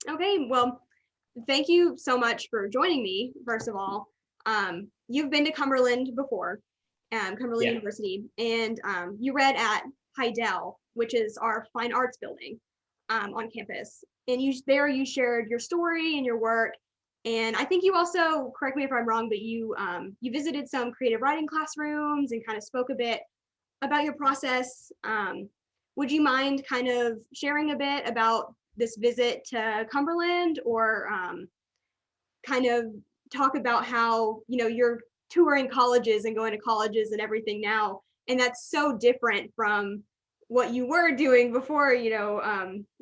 Okay, well, thank you so much for joining me, first of all. You've been to Cumberland before, Cumberland Yeah. University, and you read at Heidel, which is our fine arts building on campus. And you shared your story and your work. And I think you also, correct me if I'm wrong, but you visited some creative writing classrooms and kind of spoke a bit about your process. Would you mind kind of sharing a bit about this visit to Cumberland, or kind of talk about how, you're touring colleges and going to colleges and everything now, and that's so different from what you were doing before,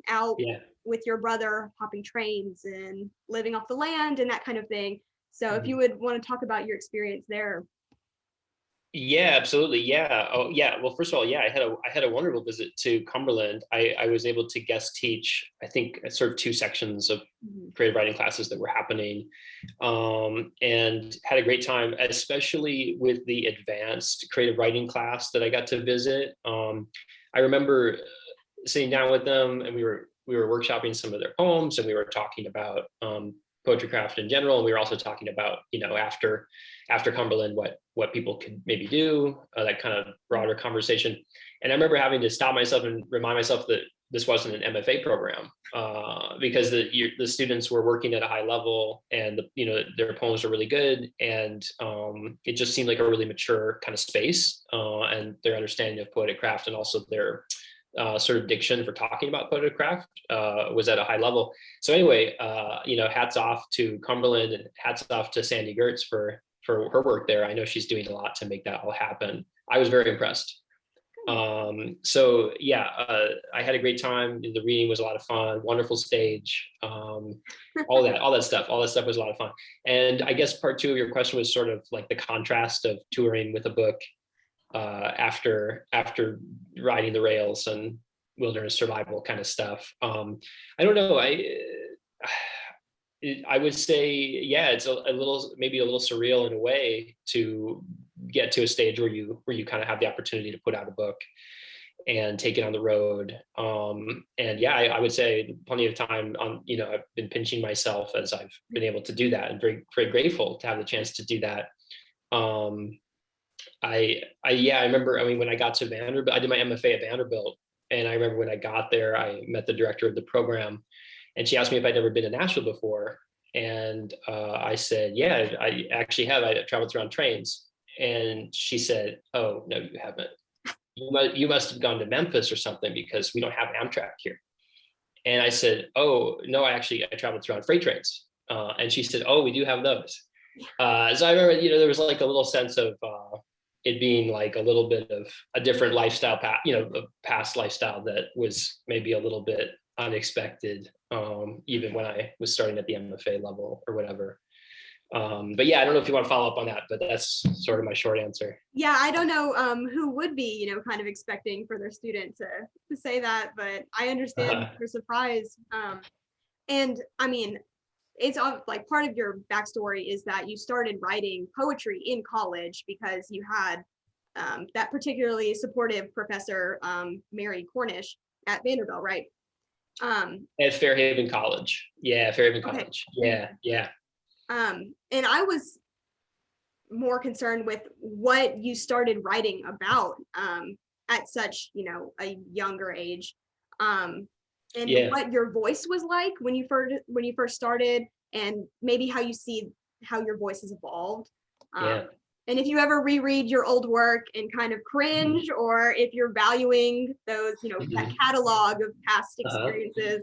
out Yeah. with your brother hopping trains and living off the land and that kind of thing. So if Mhm. you would want to talk about your experience there. Yeah, absolutely. Yeah. Oh, yeah. Well, first of all, yeah, I had a wonderful visit to Cumberland. I was able to guest teach, I think, sort of two sections of Mhm. creative writing classes that were happening, and had a great time, especially with the advanced creative writing class that I got to visit. I remember sitting down with them, and we were workshopping some of their poems, and we were talking about poetry craft in general, and we were also talking about, after Cumberland, what people could maybe do, that kind of broader conversation. And I remember having to stop myself and remind myself that this wasn't an MFA program, because the students were working at a high level, and their poems were really good, and it just seemed like a really mature kind of space, and their understanding of poetic craft, and also their sort of diction for talking about poetic craft was at a high level. So anyway, hats off to Cumberland, and hats off to Sandy Gertz for her work there. I know she's doing a lot to make that all happen. I was very impressed. So yeah, I had a great time. The reading was a lot of fun. Wonderful stage. All that stuff was a lot of fun. And I guess part two of your question was sort of like the contrast of touring with a book after riding the rails and wilderness survival kind of stuff. I don't know. I would say, yeah, it's maybe a little surreal in a way to get to a stage where you kind of have the opportunity to put out a book and take it on the road. And yeah, I would say plenty of time on, I've been pinching myself as I've been able to do that, and very, very grateful to have the chance to do that. I remember, when I got to Vanderbilt, I did my MFA at Vanderbilt. And I remember when I got there, I met the director of the program, and she asked me if I'd ever been to Nashville before. And I said, yeah, I actually have. I traveled around trains. And she said, oh, no, you haven't. You must have gone to Memphis or something, because we don't have Amtrak here. And I said, oh, no, I traveled around freight trains. And she said, oh, we do have those. So I remember, there was like a little sense of it being like a little bit of a different lifestyle path, a past lifestyle that was maybe a little bit unexpected, even when I was starting at the MFA level or whatever. But yeah, I don't know if you want to follow up on that, but that's sort of my short answer. Yeah, I don't know who would be, kind of expecting for their student to say that, but I understand your surprise. And I mean, it's like part of your backstory is that you started writing poetry in college because you had that particularly supportive professor, Mary Cornish at Vanderbilt, right? At Fairhaven College. Yeah, Fairhaven Okay. College. Yeah, yeah. And I was more concerned with what you started writing about at such, a younger age. And Yeah. what your voice was like when you first started, and maybe how you see how your voice has evolved. Yeah. And if you ever reread your old work and kind of cringe, or if you're valuing those, that catalog of past experiences.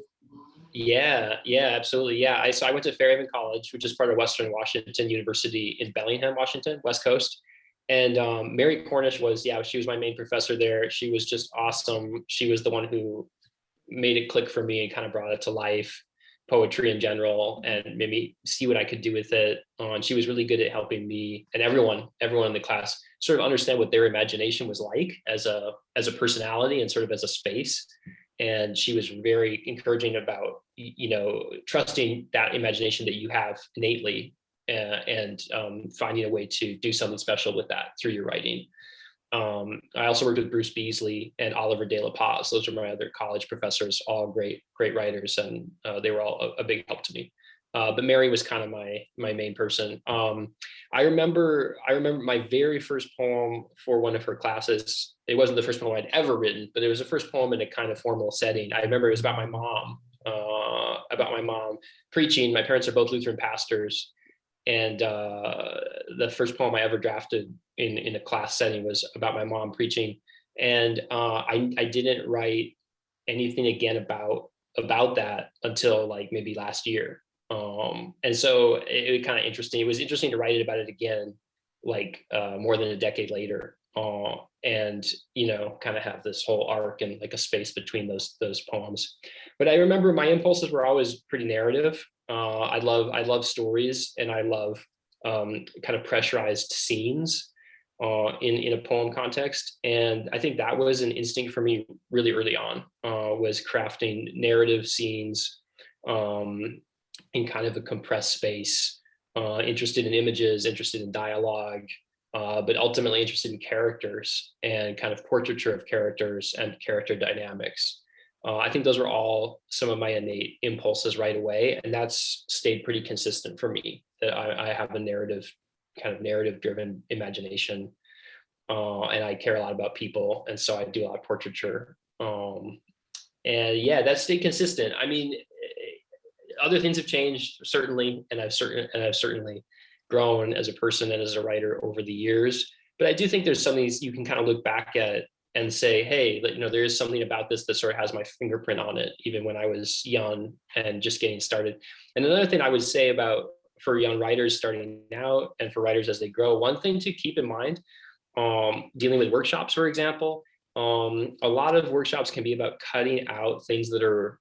Yeah, absolutely. Yeah. So I went to Fairhaven College, which is part of Western Washington University in Bellingham, Washington, West Coast. And Mary Cornish she was my main professor there. She was just awesome. She was the one who made it click for me and kind of brought it to life, poetry in general, and made me see what I could do with it. And she was really good at helping me and everyone in the class sort of understand what their imagination was like as a personality and sort of as a space. And she was very encouraging about, trusting that imagination that you have innately, and finding a way to do something special with that through your writing. I also worked with Bruce Beasley and Oliver De La Paz. Those are my other college professors, all great writers, and they were all a big help to me. But Mary was kind of my main person. I remember my very first poem for one of her classes. It wasn't the first poem I'd ever written, but it was the first poem in a kind of formal setting. I remember it was about my mom preaching. My parents are both Lutheran pastors, and the first poem I ever drafted in a class setting was about my mom preaching. And I didn't write anything again about that until like maybe last year. And so it was kind of interesting. It was interesting to write about it again, like more than a decade later, and kind of have this whole arc and like a space between those poems. But I remember my impulses were always pretty narrative. I love stories, and I love kind of pressurized scenes in a poem context. And I think that was an instinct for me really early on, was crafting narrative scenes in kind of a compressed space, interested in images, interested in dialogue, but ultimately interested in characters and kind of portraiture of characters and character dynamics. I think those were all some of my innate impulses right away, and that's stayed pretty consistent for me, that I have a kind of narrative-driven imagination, and I care a lot about people, and so I do a lot of portraiture. And yeah, that stayed consistent. I mean, other things have changed, certainly, and I've certainly grown as a person and as a writer over the years. But I do think there's some things you can kind of look back at and say, hey, there is something about this that sort of has my fingerprint on it, even when I was young and just getting started. And another thing I would say for young writers starting out and for writers as they grow, one thing to keep in mind, dealing with workshops, for example, a lot of workshops can be about cutting out things that are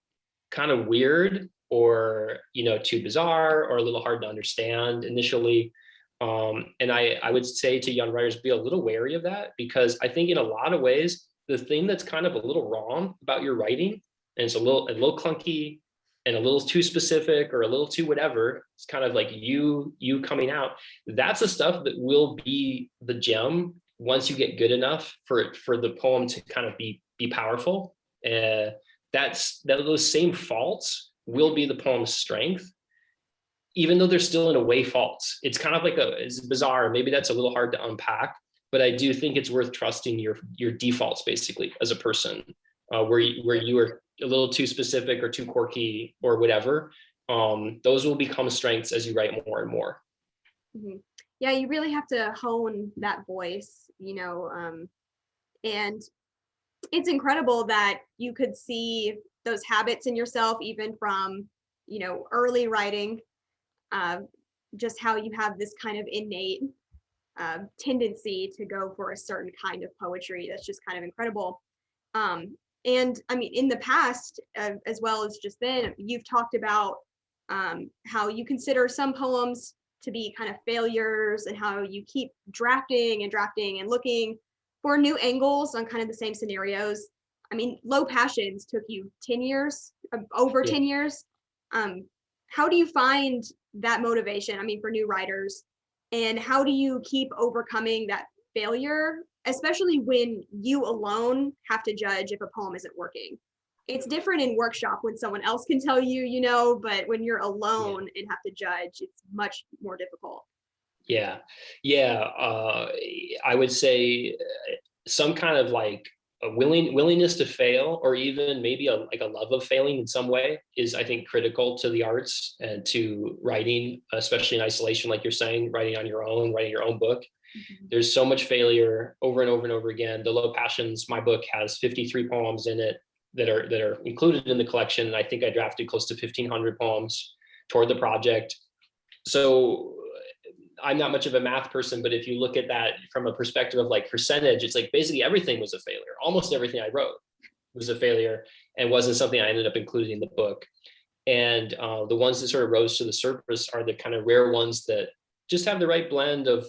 kind of weird or too bizarre or a little hard to understand initially. And I would say to young writers, be a little wary of that, because I think in a lot of ways, the thing that's kind of a little wrong about your writing, and it's a little clunky and a little too specific or a little too whatever, it's kind of like you coming out. That's the stuff that will be the gem once you get good enough for the poem to kind of be powerful. Those same faults will be the poem's strength, even though they're still in a way faults. It's kind of like it's bizarre. Maybe that's a little hard to unpack, but I do think it's worth trusting your defaults basically as a person, where you are a little too specific or too quirky or whatever. Those will become strengths as you write more and more. Mm-hmm. Yeah, you really have to hone that voice, and it's incredible that you could see those habits in yourself, even from, early writing, just how you have this kind of innate tendency to go for a certain kind of poetry. That's just kind of incredible. And I mean, in the past, as well as just then, you've talked about how you consider some poems to be kind of failures, and how you keep drafting and looking for new angles on kind of the same scenarios. I mean, Low Passions took you 10 years, over 10 years. How do you find that motivation, I mean, for new writers? And how do you keep overcoming that failure, especially when you alone have to judge if a poem isn't working? It's different in workshop when someone else can tell you, but when you're alone and have to judge, it's much more difficult. Yeah. I would say some kind of like a willingness to fail, or even maybe a love of failing in some way, is, I think, critical to the arts and to writing, especially in isolation, like you're saying, writing on your own, writing your own book. Mm-hmm. There's so much failure over and over and over again. The Low Passions, my book, has 53 poems in it that are included in the collection. And I think I drafted close to 1,500 poems toward the project. So I'm not much of a math person, but if you look at that from a perspective of like percentage, it's like basically everything was a failure. Almost everything I wrote was a failure and wasn't something I ended up including in the book. And the ones that sort of rose to the surface are the kind of rare ones that just have the right blend of,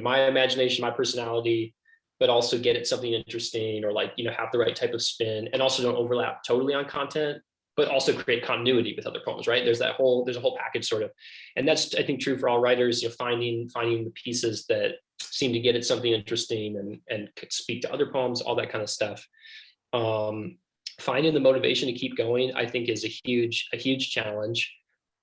my imagination, my personality, but also get at something interesting, or like, have the right type of spin, and also don't overlap totally on content, but also create continuity with other poems, right? There's a whole package sort of, and that's, I think, true for all writers, finding the pieces that seem to get at something interesting and could speak to other poems, all that kind of stuff. Finding the motivation to keep going, I think, is a huge challenge.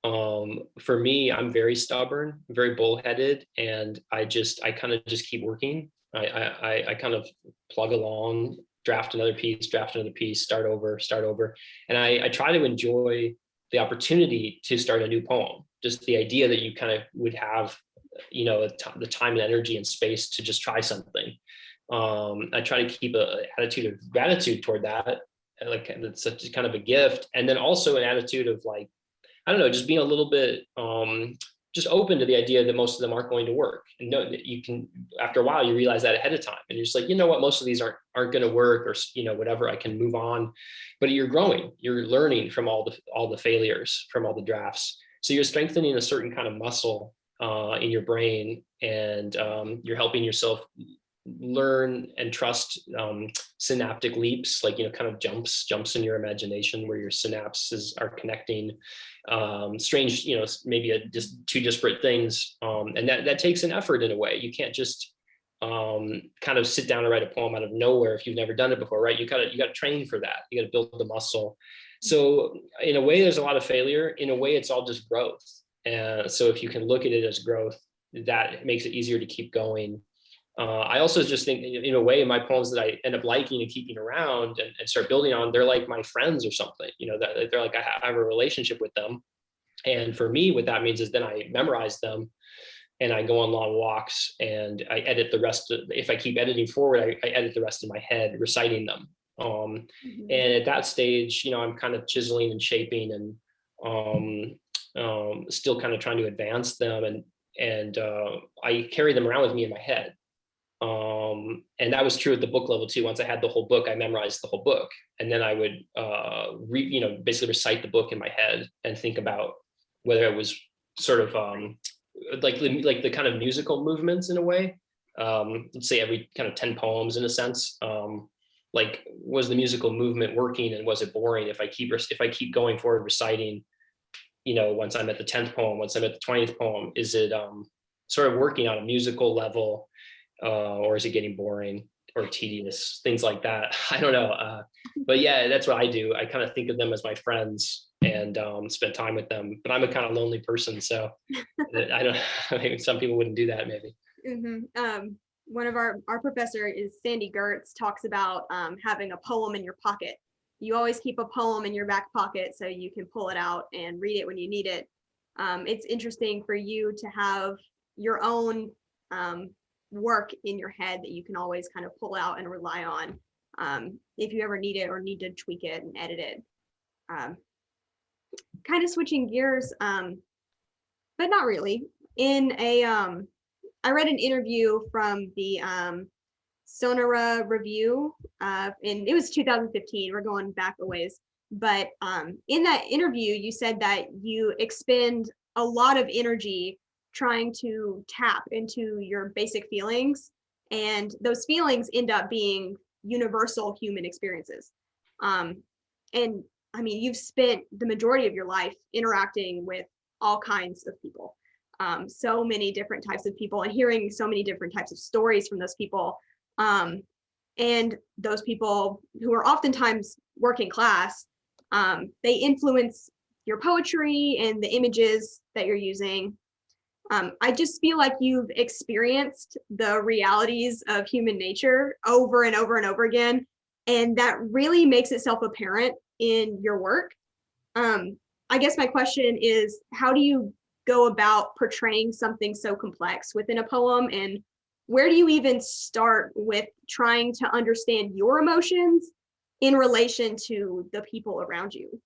For me, I'm very stubborn, very bullheaded, and I kind of just keep working. I kind of plug along, draft another piece, start over. And I try to enjoy the opportunity to start a new poem. Just the idea that you kind of would have, the time and energy and space to just try something. I try to keep an attitude of gratitude toward that. Like, it's such kind of a gift. And then also an attitude of, like, I don't know, just being a little bit just open to the idea that most of them aren't going to work. And know that you can, after a while, you realize that ahead of time. And you're just like, you know what, most of these aren't going to work, or, whatever, I can move on. But you're growing, you're learning from all the failures, from all the drafts. So you're strengthening a certain kind of muscle in your brain, and you're helping yourself learn and trust synaptic leaps, like, kind of jumps in your imagination where your synapses are connecting strange, maybe just two disparate things, and that takes an effort in a way. You can't just kind of sit down and write a poem out of nowhere if you've never done it before, right? You got to train for that. You got to build the muscle. So in a way, there's a lot of failure. In a way, it's all just growth. And so if you can look at it as growth, that makes it easier to keep going. I also just think, in a way, my poems that I end up liking and keeping around and start building on, they're like my friends or something, that they're like, I have a relationship with them. And for me, what that means is then I memorize them, and I go on long walks, and I edit the rest. If I keep editing forward, I edit the rest in my head, reciting them. And at that stage, I'm kind of chiseling and shaping, and still kind of trying to advance them. And I carry them around with me in my head. And that was true at the book level too. Once I had the whole book, I memorized the whole book, and then I would basically recite the book in my head and think about whether it was sort of like the kind of musical movements in a way. Let's say every kind of 10 poems in a sense. Like, was the musical movement working, and was it boring if I keep going forward reciting? Once I'm at the 10th poem, once I'm at the 20th poem, is it sort of working on a musical level? Or is it getting boring or tedious? Things like that. I don't know. But yeah, that's what I do. I kind of think of them as my friends and spend time with them. But I'm a kind of lonely person, so I don't. I mean, some people wouldn't do that, maybe. One of our professor is Sandy Gertz, talks about having a poem in your pocket. You always keep a poem in your back pocket so you can pull it out and read it when you need it. It's interesting for you to have your own work in your head that you can always kind of pull out and rely on if you ever need it or need to tweak it and edit it. Kind of switching gears, but not really. I read an interview from the Sonora Review, and it was 2015. We're going back a ways, but in that interview, you said that you expend a lot of energy trying to tap into your basic feelings, and those feelings end up being universal human experiences. And I mean, you've spent the majority of your life interacting with all kinds of people, so many different types of people, and hearing so many different types of stories from those people. And those people, who are oftentimes working class, they influence your poetry and the images that you're using. I just feel like you've experienced the realities of human nature over and over and over again, and that really makes itself apparent in your work. I guess my question is, how do you go about portraying something so complex within a poem, and where do you even start with trying to understand your emotions in relation to the people around you?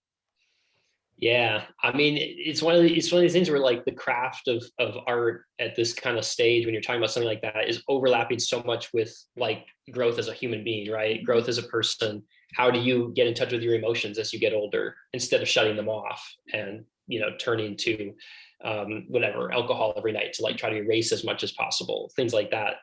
Yeah, I mean, it's one of these things where, like, the craft of art at this kind of stage, when you're talking about something like that, is overlapping so much with, like, growth as a human being, right? Growth as a person. How do you get in touch with your emotions as you get older, instead of shutting them off and, turning to whatever, alcohol every night to, like, try to erase as much as possible, things like that.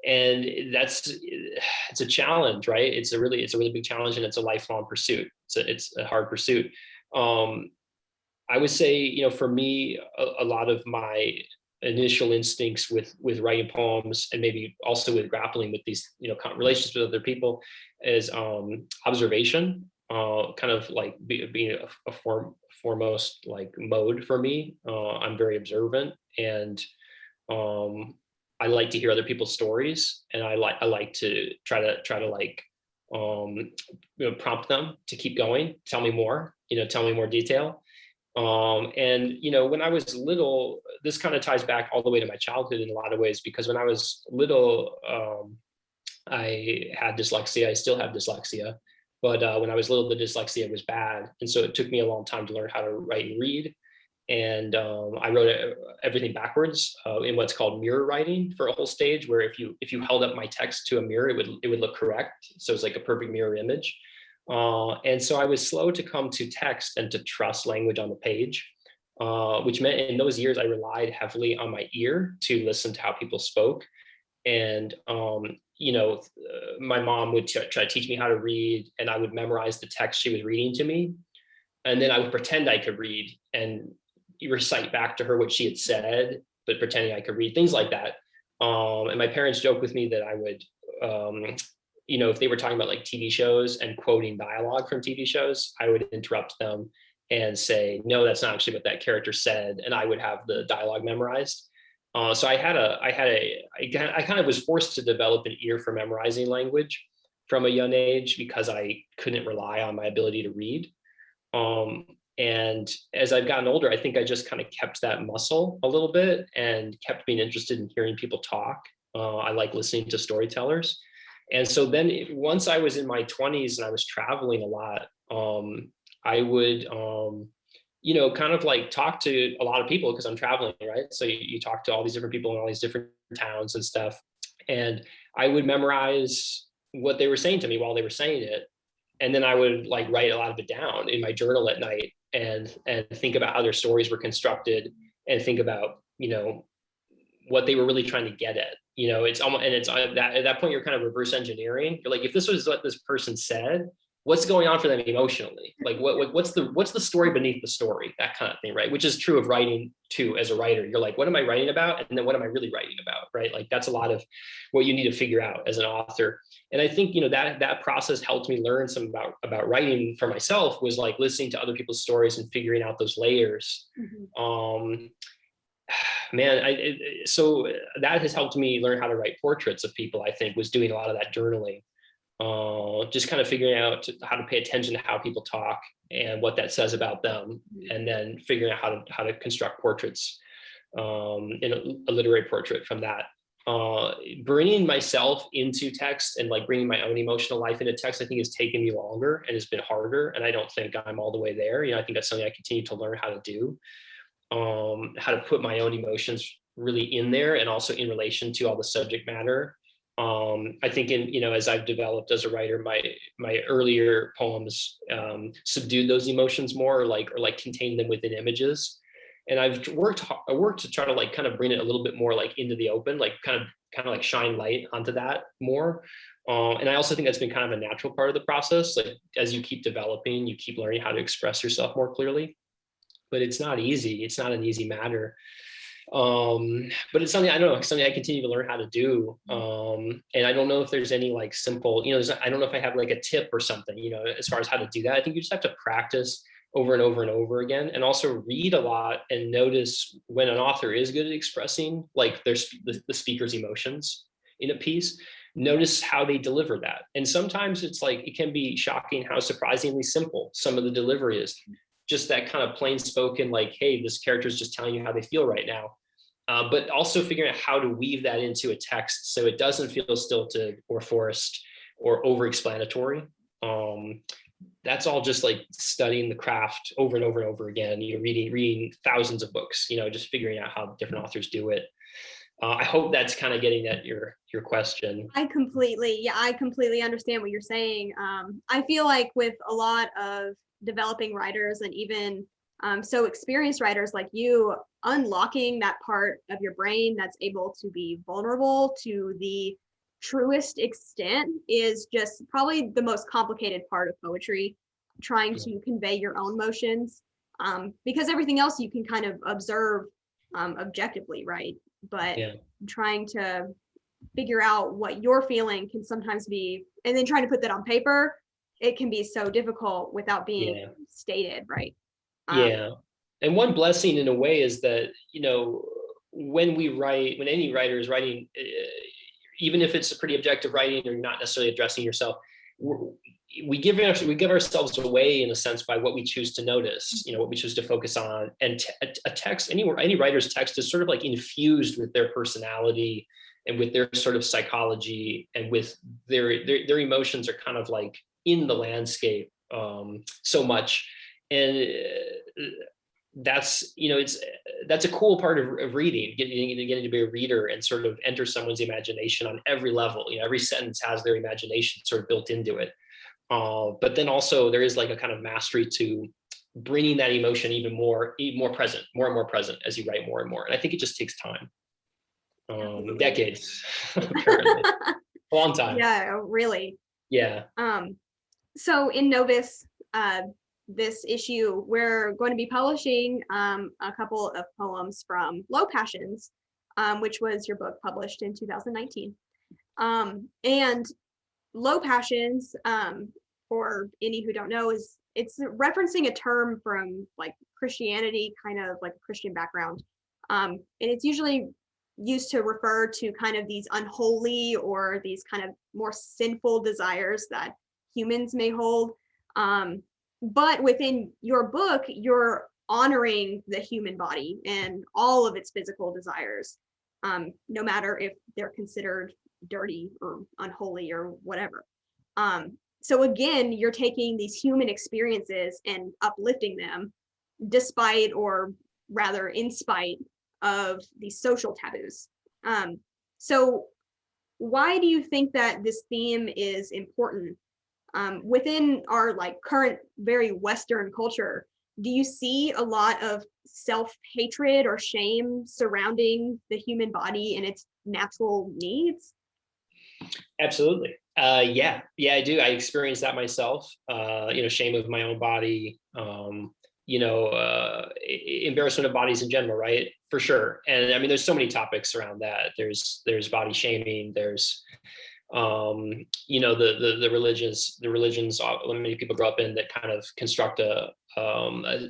and it's a challenge, right? It's a really big challenge, and it's a lifelong pursuit. It's a hard pursuit. I would say, for me, a lot of my initial instincts with writing poems, and maybe also with grappling with these, relationships with other people, is observation, kind of like being a foremost like mode for me. I'm very observant, and I like to hear other people's stories, and I like to try to like prompt them to keep going, tell me more, tell me more detail. And when I was little, this kind of ties back all the way to my childhood in a lot of ways, because when I was little, I had dyslexia. I still have dyslexia, but when I was little, the dyslexia was bad, and so it took me a long time to learn how to write and read. And I wrote everything backwards in what's called mirror writing for a whole stage, where if you held up my text to a mirror, it would look correct. So it's like a perfect mirror image. And so I was slow to come to text and to trust language on the page, which meant in those years I relied heavily on my ear to listen to how people spoke. And my mom would try to teach me how to read, and I would memorize the text she was reading to me, and then I would pretend I could read and recite back to her what she had said, but pretending I could read, things like that. And my parents joke with me that I would, if they were talking about like TV shows and quoting dialogue from TV shows, I would interrupt them and say, no, that's not actually what that character said. And I would have the dialogue memorized. So I kind of was forced to develop an ear for memorizing language from a young age, because I couldn't rely on my ability to read. And as I've gotten older, I think I just kind of kept that muscle a little bit and kept being interested in hearing people talk. I like listening to storytellers. And so then once I was in my 20s and I was traveling a lot, I would, kind of like talk to a lot of people because I'm traveling, right? So you talk to all these different people in all these different towns and stuff. And I would memorize what they were saying to me while they were saying it. And then I would like write a lot of it down in my journal at night, and think about how their stories were constructed, and think about, what they were really trying to get at. It's almost, and it's at that point, you're kind of reverse engineering. You're like, if this was what this person said, what's going on for them emotionally? Like what's the story beneath the story, that kind of thing, right? Which is true of writing too. As a writer, you're like, what am I writing about? And then what am I really writing about, right? Like that's a lot of what you need to figure out as an author. And I think, that process helped me learn some about writing for myself, was like listening to other people's stories and figuring out those layers. Mm-hmm. So that has helped me learn how to write portraits of people. I think was doing a lot of that journaling. Just kind of figuring out how to pay attention to how people talk and what that says about them, and then figuring out how to construct portraits, in a literary portrait from that. Bringing myself into text and like bringing my own emotional life into text, I think has taken me longer and has been harder. And I don't think I'm all the way there. I think that's something I continue to learn how to do, how to put my own emotions really in there, and also in relation to all the subject matter. I think as I've developed as a writer, my earlier poems subdued those emotions more, or like contained them within images. And I've worked to try to like kind of bring it a little bit more like into the open, like kind of like shine light onto that more. And I also think that's been kind of a natural part of the process. Like as you keep developing, you keep learning how to express yourself more clearly. But it's not easy. It's not an easy matter. But it's something something I continue to learn how to do. And I don't know if there's any like simple, I don't know if I have like a tip or something, as far as how to do that. I think you just have to practice over and over and over again, and also read a lot and notice when an author is good at expressing like the speaker's emotions in a piece. Notice how they deliver that. And sometimes it's like, it can be shocking how surprisingly simple some of the delivery is. Just that kind of plain spoken, like, hey, this character is just telling you how they feel right now. But also figuring out how to weave that into a text so it doesn't feel stilted or forced or over-explanatory. That's all just like studying the craft over and over and over again. You're reading thousands of books, just figuring out how different authors do it. I hope that's kind of getting at your question. I completely understand what you're saying. I feel like with a lot of developing writers, and even so experienced writers like you, unlocking that part of your brain that's able to be vulnerable to the truest extent is just probably the most complicated part of poetry, trying to convey your own emotions, because everything else you can kind of observe objectively, right? But Yeah. trying to figure out what you're feeling can sometimes be, and then trying to put that on paper, it can be so difficult without being Yeah. stated, right? Yeah. And one blessing in a way is that, when we write, when any writer is writing, even if it's a pretty objective writing or not necessarily addressing yourself, we give ourselves away in a sense by what we choose to notice, what we choose to focus on. And a text, any writer's text is sort of like infused with their personality and with their sort of psychology, and with their emotions are kind of like in the landscape so much. And that's a cool part of reading, getting to be a reader and sort of enter someone's imagination on every level. Every sentence has their imagination sort of built into it. But then also there is like a kind of mastery to bringing that emotion even more present, more and more present as you write more and more. And I think it just takes time, decades, apparently, a long time. Yeah, really. Yeah. So in Novus, this issue, we're going to be publishing a couple of poems from Low Passions, which was your book published in 2019. And Low Passions, for any who don't know, it's referencing a term from like Christianity, kind of like a Christian background. And it's usually used to refer to kind of these unholy or these kind of more sinful desires that humans may hold. But within your book, you're honoring the human body and all of its physical desires, no matter if they're considered dirty or unholy or whatever. So again, you're taking these human experiences and uplifting them despite, or rather in spite of, these social taboos. So why do you think that this theme is important within our like current very Western culture? Do you see a lot of self-hatred or shame surrounding the human body and its natural needs? Absolutely. Yeah, I do. I experienced that myself. Shame of my own body. Embarrassment of bodies in general, right? For sure. And I mean, there's so many topics around that. There's body shaming. There's the religions many people grow up in that kind of construct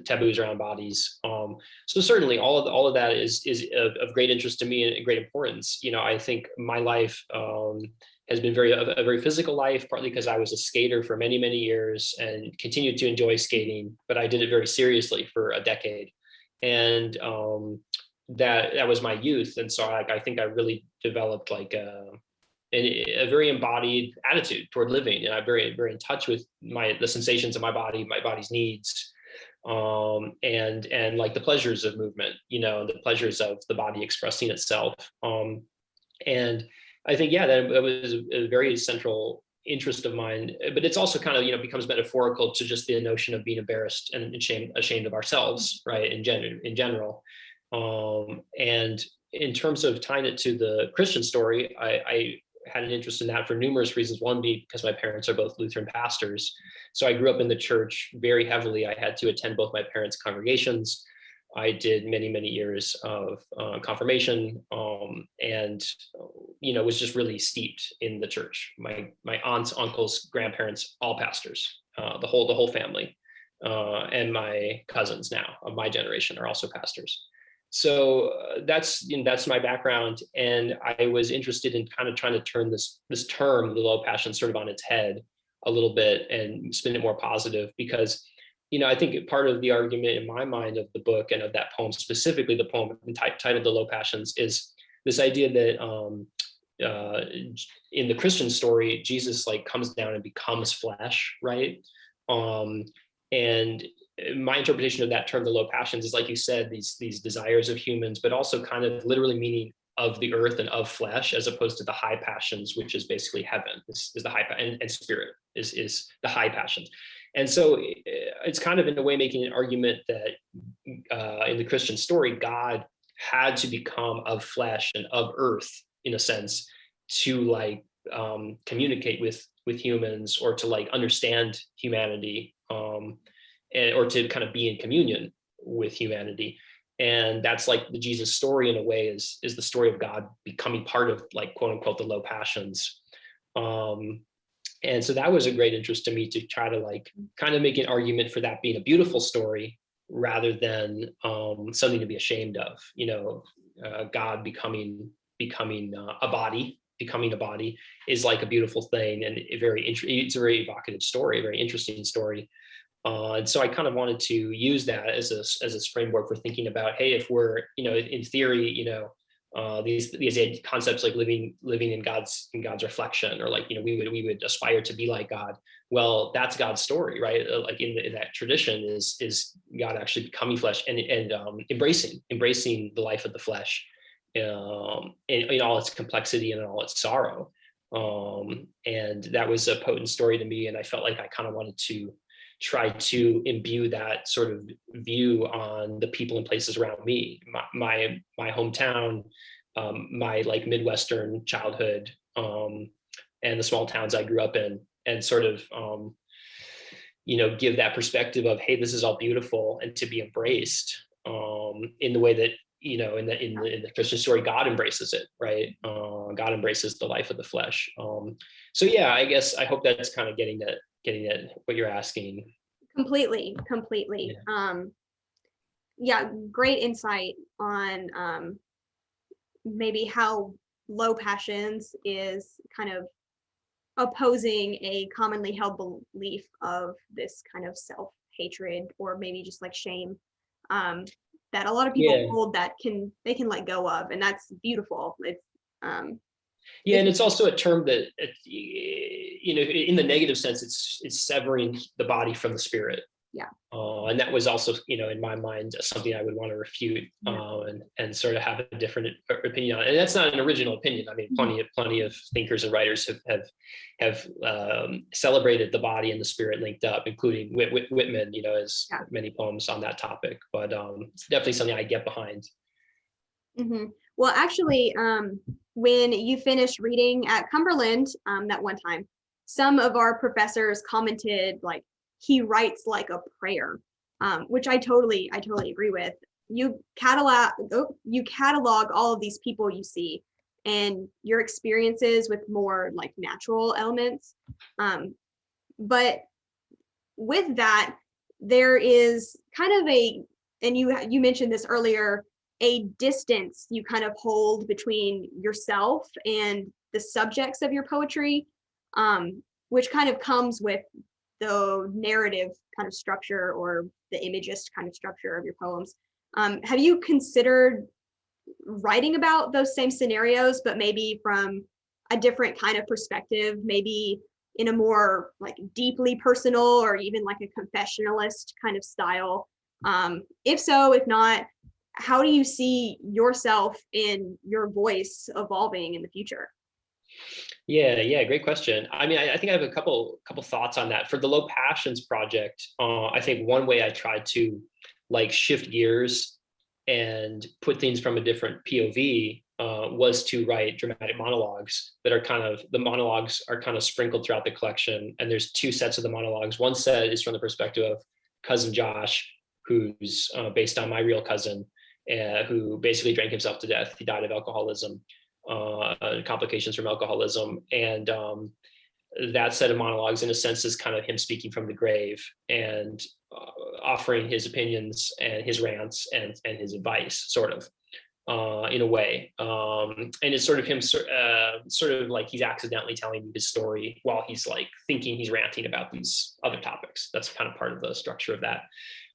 taboos around bodies. So certainly all of that is of great interest to me and great importance. I think my life has been a very physical life, partly because I was a skater for many, many years and continued to enjoy skating, but I did it very seriously for a decade. And that was my youth. And so I think I really developed like a very embodied attitude toward living, and I'm very, very in touch with the sensations of my body's needs, and like the pleasures of movement, the pleasures of the body expressing itself. And I think, yeah, that was a very central interest of mine, but it's also kind of, becomes metaphorical to just the notion of being embarrassed and ashamed of ourselves, right? In general. And in terms of tying it to the Christian story, I had an interest in that for numerous reasons. One being because my parents are both Lutheran pastors. So I grew up in the church very heavily. I had to attend both my parents' congregations. I did many, many years of confirmation, and was just really steeped in the church. My aunts, uncles, grandparents, all pastors, the whole family, and my cousins now of my generation are also pastors. So that's my background, and I was interested in kind of trying to turn this term, the low passion, sort of on its head a little bit and spin it more positive, because I think part of the argument in my mind of the book and of that poem, specifically the poem titled "The Low Passions," is this idea that in the Christian story, Jesus like comes down and becomes flesh, right? And my interpretation of that term, the low passions, is like you said, these desires of humans, but also kind of literally meaning of the earth and of flesh, as opposed to the high passions, which is basically heaven. This is the high and spirit is the high passions. And so it's kind of in a way making an argument that in the Christian story, God had to become of flesh and of earth, in a sense, to like communicate with humans, or to like understand humanity, or to kind of be in communion with humanity. And that's like the Jesus story in a way is the story of God becoming part of, like, quote unquote, the low passions. And so that was a great interest to me, to try to like kind of make an argument for that being a beautiful story rather than something to be ashamed of. God becoming a body, is like a beautiful thing, and it's a very evocative story, a very interesting story. And so I kind of wanted to use that as a framework for thinking about, hey, if we're, in theory, these concepts like living in God's reflection, or like, we would aspire to be like God. Well, that's God's story, right? Like in that tradition is God actually becoming flesh and embracing the life of the flesh, in all its complexity and in all its sorrow. And that was a potent story to me, and I felt like I kind of wanted to try to imbue that sort of view on the people and places around me, my hometown, my like Midwestern childhood, and the small towns I grew up in, and sort of give that perspective of, hey, this is all beautiful and to be embraced, in the way that, in the Christian story, God embraces it, right? God embraces the life of the flesh. So yeah, I guess I hope that's kind of getting at what you're asking. Completely. Yeah, great insight on maybe how low passions is kind of opposing a commonly held belief of this kind of self-hatred, or maybe just like shame, that a lot of people hold that they can let go of, and that's beautiful. It's yeah, and it's also a term that, in the negative sense, it's severing the body from the spirit. Yeah. And that was also, in my mind, something I would want to refute, and sort of have a different opinion on it. And that's not an original opinion. I mean, plenty of thinkers and writers have celebrated the body and the spirit linked up, including Whitman, has many poems on that topic. But it's definitely something I get behind. Mm-hmm. Well, actually, when you finished reading at Cumberland that one time, some of our professors commented like, he writes like a prayer, which I totally agree with. You catalog all of these people you see and your experiences with more like natural elements. But with that, there is kind of and you mentioned this earlier, a distance you kind of hold between yourself and the subjects of your poetry, which kind of comes with the narrative kind of structure, or the imagist kind of structure of your poems. Have you considered writing about those same scenarios, but maybe from a different kind of perspective, maybe in a more like deeply personal, or even like a confessionalist kind of style? If so, if not, how do you see yourself and your voice evolving in the future? Yeah, great question. I mean, I think I have a couple thoughts on that. For the Low Passions project, I think one way I tried to like shift gears and put things from a different POV was to write dramatic monologues that are the monologues are kind of sprinkled throughout the collection. And there's two sets of the monologues. One set is from the perspective of cousin Josh, who's based on my real cousin, who basically drank himself to death. He died of alcoholism. Complications from alcoholism, and that set of monologues in a sense is kind of him speaking from the grave and offering his opinions and his rants and his advice, sort of, in a way, and it's sort of him sort of like he's accidentally telling you his story while he's like thinking he's ranting about these other topics. That's kind of part of the structure of that.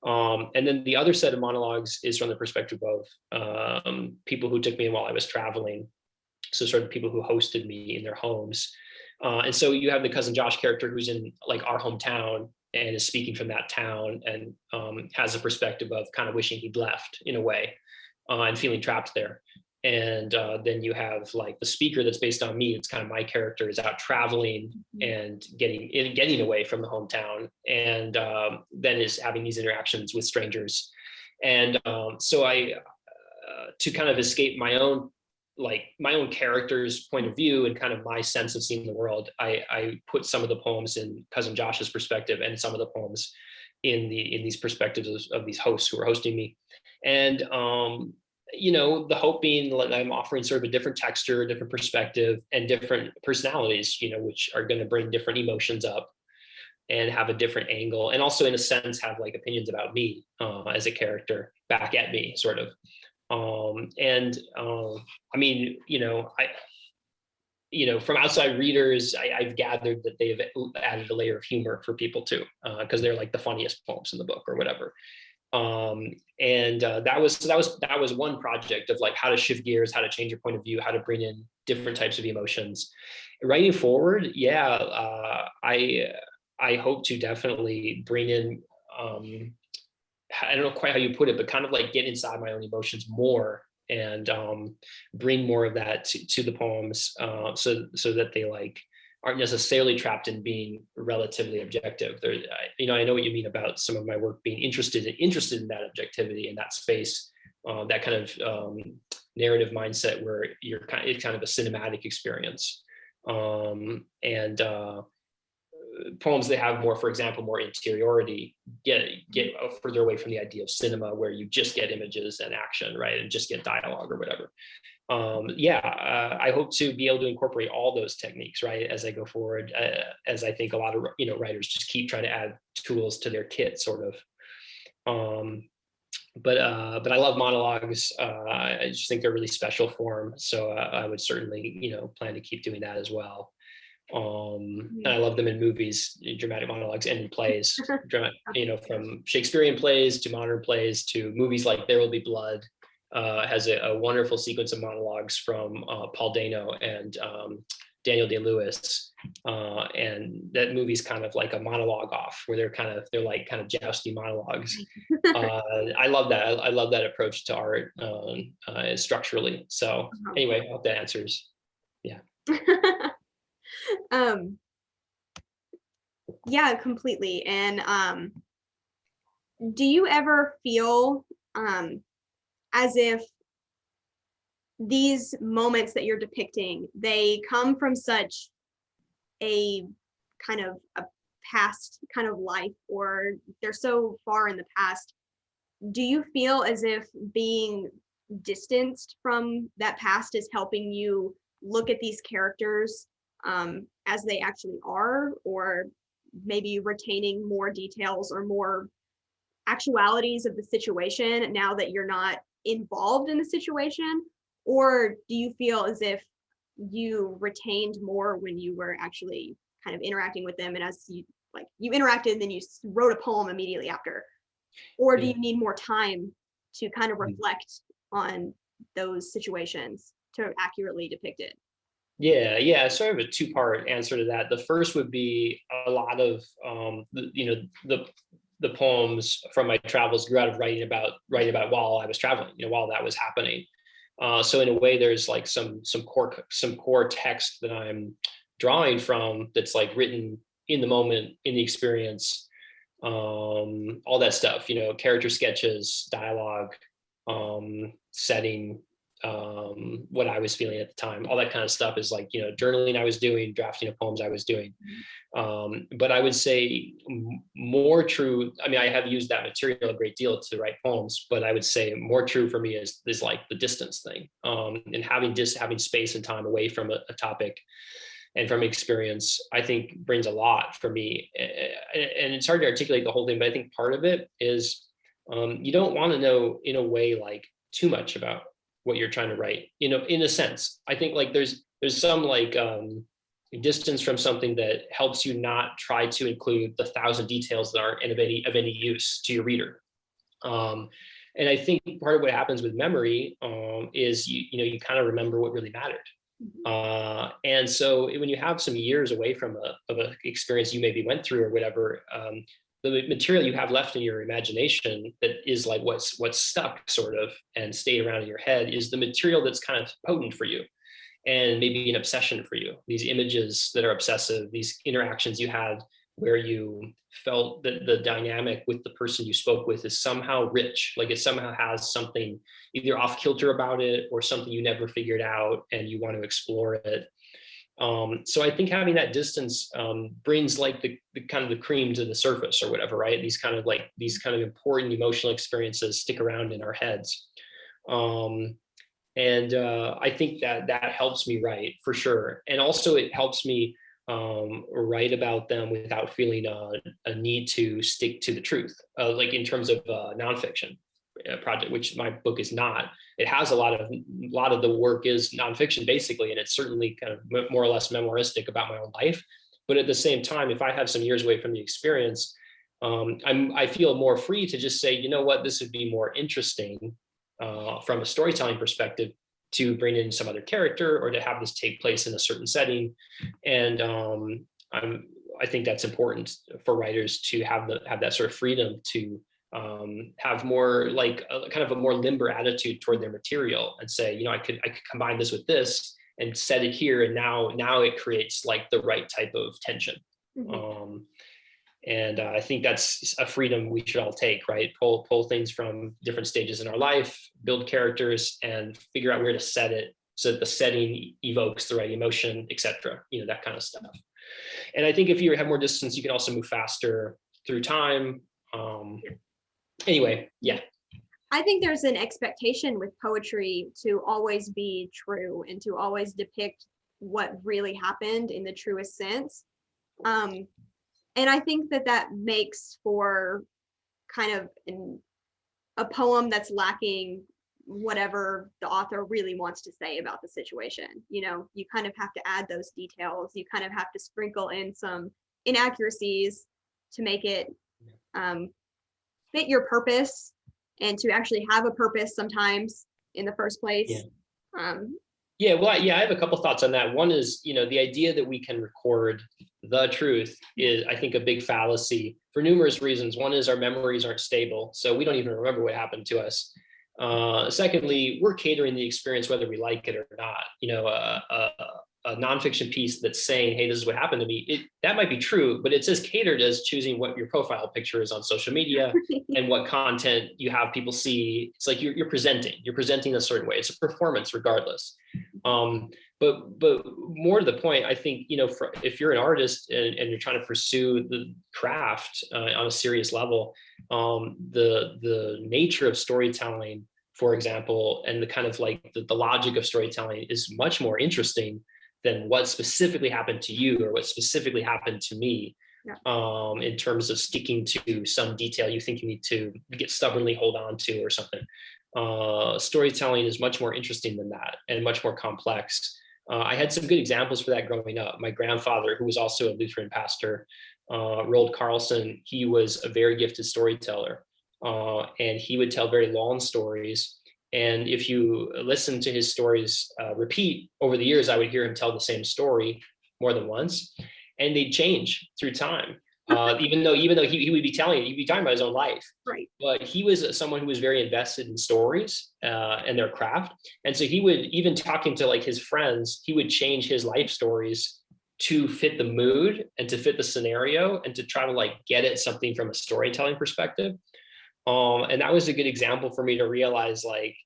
And then the other set of monologues is from the perspective of people who took me in while I was traveling. So sort of people who hosted me in their homes. And so you have the cousin Josh character who's in like our hometown and is speaking from that town, and has a perspective of kind of wishing he'd left in a way, and feeling trapped there. And then you have like the speaker that's based on me. It's kind of my character is out traveling and getting away from the hometown, and then is having these interactions with strangers. And so I, to kind of escape my own like my own character's point of view and kind of my sense of seeing the world. I put some of the poems in Cousin Josh's perspective and some of the poems in these perspectives of these hosts who are hosting me. And the hope being that I'm offering sort of a different texture, a different perspective, and different personalities, which are going to bring different emotions up and have a different angle, and also in a sense have like opinions about me as a character back at me, sort of. I mean, from outside readers, I've gathered that they've added a layer of humor for people too, because they're like the funniest poems in the book or whatever. That was one project of like how to shift gears, how to change your point of view, how to bring in different types of emotions. Writing forward, I hope to definitely bring in, I don't know quite how you put it, but kind of like get inside my own emotions more and bring more of that to the poems, so that they like aren't necessarily trapped in being relatively objective. I know what you mean about some of my work being interested in that objectivity and that space, that kind of narrative mindset where it's kind of a cinematic experience, poems that have more, for example, more interiority get further away from the idea of cinema where you just get images and action, right, and just get dialogue or whatever. I hope to be able to incorporate all those techniques, right, as I go forward, as I think a lot of writers just keep trying to add tools to their kit, sort of. But I love monologues. I just think they're really special form, so I would certainly plan to keep doing that as well. And I love them in movies, dramatic monologues, and in plays, from Shakespearean plays to modern plays to movies like There Will Be Blood, has a wonderful sequence of monologues from Paul Dano and Daniel Day-Lewis, and that movie's kind of like a monologue off where they're like kind of jousty monologues. I love that. I love that approach to art, structurally. So anyway, I hope that answers. Yeah. Yeah, completely. And do you ever feel as if these moments that you're depicting, they come from such a kind of a past kind of life, or they're so far in the past? Do you feel as if being distanced from that past is helping you look at these characters as they actually are, or maybe retaining more details or more actualities of the situation now that you're not involved in the situation? Or do you feel as if you retained more when you were actually kind of interacting with them, and as you interacted and then you wrote a poem immediately after? Or do you need more time to kind of reflect on those situations to accurately depict it? Yeah, sort of a two-part answer to that. The first would be a lot of the poems from my travels grew out of writing about while I was traveling, while that was happening. So in a way, there's like some core text that I'm drawing from that's like written in the moment, in the experience, all that stuff, character sketches, dialogue, setting, what I was feeling at the time, all that kind of stuff is like, journaling I was doing, drafting of poems I was doing. But I would say more true, I mean, I have used that material a great deal to write poems, but I would say more true for me is like the distance thing, and having space and time away from a topic and from experience, I think brings a lot for me. And it's hard to articulate the whole thing, but I think part of it is you don't want to know, in a way, like too much about what you're trying to write, in a sense. I think like there's some like distance from something that helps you not try to include the 1,000 details that aren't of any use to your reader. And I think part of what happens with memory is you kind of remember what really mattered. And so when you have some years away from an experience you maybe went through or whatever, the material you have left in your imagination that is like what's stuck sort of and stayed around in your head is the material that's kind of potent for you and maybe an obsession for you. These images that are obsessive, these interactions you had where you felt that the dynamic with the person you spoke with is somehow rich, like it somehow has something either off kilter about it or something you never figured out and you want to explore it. So I think having that distance brings like the kind of the cream to the surface or whatever, right? These kind of important emotional experiences stick around in our heads. I think that helps me write for sure. And also it helps me write about them without feeling a need to stick to the truth, like in terms of nonfiction project, which my book is not. It has a lot of the work is nonfiction basically, and it's certainly kind of more or less memoiristic about my own life. But at the same time, if I have some years away from the experience, I feel more free to just say, you know what, this would be more interesting from a storytelling perspective to bring in some other character or to have this take place in a certain setting. And I think that's important for writers to have that sort of freedom to have more like a kind of a more limber attitude toward their material and say, you know, I could combine this with this and set it here, and now it creates like the right type of tension. Mm-hmm. I think that's a freedom we should all take, right? Pull things from different stages in our life, build characters, and figure out where to set it so that the setting evokes the right emotion, etc. You know, that kind of stuff. And I think if you have more distance, you can also move faster through time. Anyway, yeah. I think there's an expectation with poetry to always be true and to always depict what really happened in the truest sense. And I think that makes for kind of a poem that's lacking whatever the author really wants to say about the situation. You know, you kind of have to add those details. You kind of have to sprinkle in some inaccuracies to make it fit your purpose and to actually have a purpose sometimes in the first place. Yeah. I have a couple thoughts on that. One is, you know, the idea that we can record the truth is, I think, a big fallacy for numerous reasons. One is our memories aren't stable, so we don't even remember what happened to us. Secondly, we're catering the experience whether we like it or not. You know, a nonfiction piece that's saying, hey, this is what happened to me, that might be true, but it's as catered as choosing what your profile picture is on social media and what content you have people see. It's like you're presenting a certain way. It's a performance regardless. But more to the point, I think, you know, if you're an artist and you're trying to pursue the craft on a serious level, the nature of storytelling, for example, and the kind of like the logic of storytelling is much more interesting than what specifically happened to you or what specifically happened to me. In terms of sticking to some detail you think you need to stubbornly hold on to or something. Storytelling is much more interesting than that and much more complex. I had some good examples for that growing up. My grandfather, who was also a Lutheran pastor, Roald Carlson, he was a very gifted storyteller, and he would tell very long stories. And if you listen to his stories repeat over the years, I would hear him tell the same story more than once, and they'd change through time. Even though he would be he'd be talking about his own life, right? But he was someone who was very invested in stories and their craft, and so he would, even talking to like his friends, he would change his life stories to fit the mood and to fit the scenario and to try to like get at something from a storytelling perspective. And that was a good example for me to realize, like,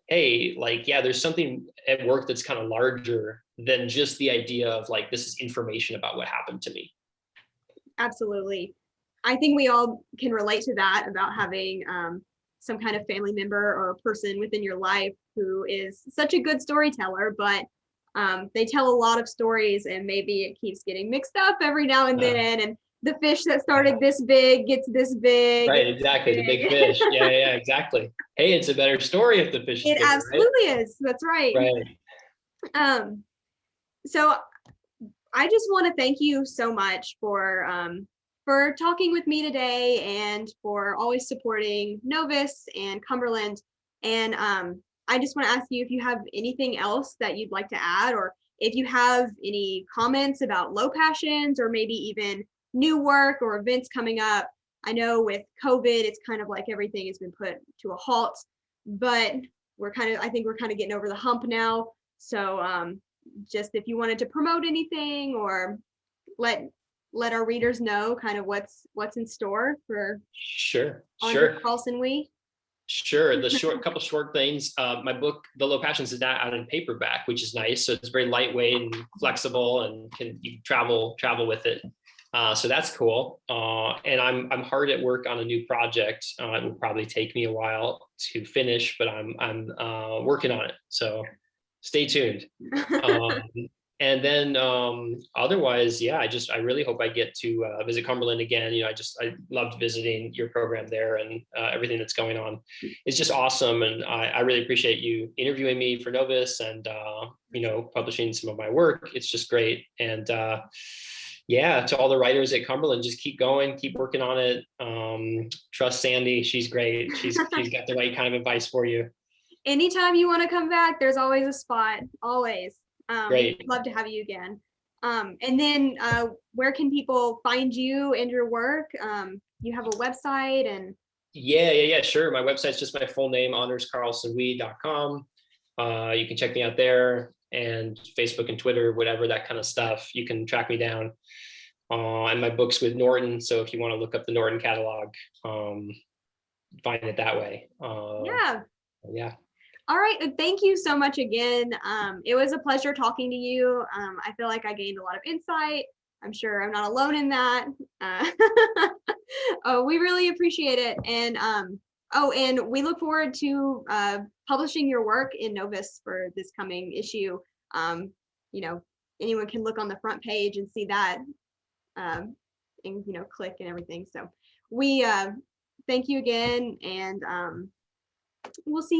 hey, like, yeah, there's something at work that's kind of larger than just the idea of like, this is information about what happened to me. Absolutely. I think we all can relate to that, about having some kind of family member or a person within your life who is such a good storyteller, but they tell a lot of stories and maybe it keeps getting mixed up every now and then. And the fish that started this big gets this big. Right, exactly. The big fish. Yeah, exactly. Hey, it's a better story if the fish is bigger, absolutely right? is. That's right. Right. So I just want to thank you so much for talking with me today and for always supporting Novus and Cumberland. And I just want to ask you if you have anything else that you'd like to add, or if you have any comments about Low Passions or maybe even new work or events coming up. I know with COVID, it's kind of like everything has been put to a halt, but I think we're kind of getting over the hump now. So just if you wanted to promote anything or let let our readers know kind of what's in store for Sure, Anders sure. Carlson-Wee? Sure. The couple short things. My book, The Low Passions, is now out in paperback, which is nice. So it's very lightweight and flexible, and you can travel with it. So that's cool. And I'm hard at work on a new project. It will probably take me a while to finish, but I'm working on it. So stay tuned. Um, and then otherwise, yeah, I really hope I get to visit Cumberland again. I loved visiting your program there, and everything that's going on is just awesome. And I really appreciate you interviewing me for Novus, and publishing some of my work. It's just great. And yeah, to all the writers at Cumberland, just keep going, keep working on it. Trust Sandy; she's great. She's got the right kind of advice for you. Anytime you want to come back, there's always a spot. Always. Great. Love to have you again. And then where can people find you and your work? You have a website and Yeah, sure. My website's just my full name, AndersCarlsonWee.com. You can check me out there, and Facebook and Twitter, whatever, that kind of stuff. You can track me down. And my book's with Norton, so if you want to look up the Norton catalog, find it that way. Yeah. All right. Thank you so much again. It was a pleasure talking to you. I feel like I gained a lot of insight. I'm sure I'm not alone in that. Oh, we really appreciate it. And and we look forward to publishing your work in Novus for this coming issue. Anyone can look on the front page and see that, and click and everything. So we thank you again, and we'll see